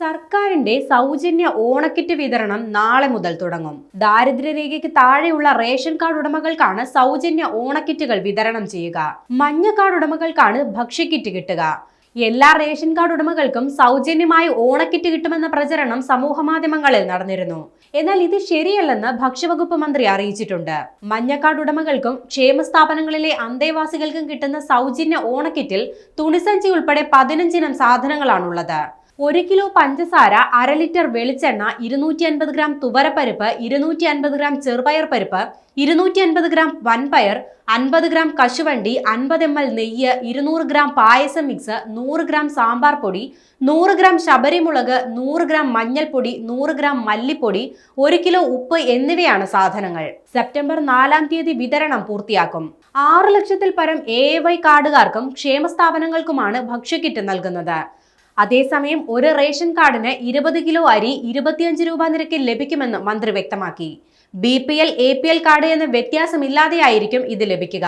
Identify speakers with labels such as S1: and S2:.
S1: സർക്കാരിന്റെ സൗജന്യ ഓണക്കിറ്റ് വിതരണം നാളെ മുതൽ തുടങ്ങും. ദാരിദ്ര്യരേഖയ്ക്ക് താഴെയുള്ള റേഷൻ കാർഡ് ഉടമകൾക്കാണ് സൗജന്യ ഓണക്കിറ്റുകൾ വിതരണം ചെയ്യുക. മഞ്ഞ കാർഡ് ഉടമകൾക്കാണ് ഭക്ഷ്യക്കിറ്റ് കിട്ടുക. എല്ലാ റേഷൻ കാർഡ് ഉടമകൾക്കും സൗജന്യമായി ഓണക്കിറ്റ് കിട്ടുമെന്ന പ്രചരണം സമൂഹമാധ്യമങ്ങളിൽ നടന്നിരുന്നു. എന്നാൽ ഇത് ശരിയല്ലെന്ന് ഭക്ഷ്യവകുപ്പ് മന്ത്രി അറിയിച്ചിട്ടുണ്ട്. മഞ്ഞ കാർഡ് ഉടമകൾക്കും ക്ഷേമ സ്ഥാപനങ്ങളിലെ അന്തേവാസികൾക്കും കിട്ടുന്ന സൗജന്യ ഓണക്കിറ്റിൽ തുണിസഞ്ചി ഉൾപ്പെടെ 15 ഇനം സാധനങ്ങളാണുള്ളത്. 1 കിലോ പഞ്ചസാര, 1/2 ലിറ്റർ വെളിച്ചെണ്ണ, 250 ഗ്രാം തുവരപ്പരിപ്പ്, 250 ഗ്രാം ചെറുപയർ പരിപ്പ്, 250 ഗ്രാം വൻപയർ, 50 ഗ്രാം കശുവണ്ടി, 50 ml നെയ്യ്, 200 ഗ്രാം പായസം മിക്സ്, 100 ഗ്രാം സാമ്പാർ പൊടി, 100 ഗ്രാം ശബരിമുളക്, 100 ഗ്രാം മഞ്ഞൾപ്പൊടി, 100 ഗ്രാം മല്ലിപ്പൊടി, 1 കിലോ ഉപ്പ് എന്നിവയാണ് സാധനങ്ങൾ. സെപ്റ്റംബർ 4-ാം തീയതി വിതരണം പൂർത്തിയാക്കും. 6 ലക്ഷത്തിൽ പരം AAY കാർഡുകാർക്കും ക്ഷേമ സ്ഥാപനങ്ങൾക്കുമാണ് ഭക്ഷ്യക്കിറ്റ് നൽകുന്നത്. അതേസമയം ഒരു റേഷൻ കാർഡിന് 20 കിലോ അരി 25 രൂപ നിരക്കിൽ ലഭിക്കുമെന്ന് മന്ത്രി വ്യക്തമാക്കി. BPL, APL കാർഡ് എന്ന വ്യത്യാസമില്ലാതെയായിരിക്കും ഇത് ലഭിക്കുക.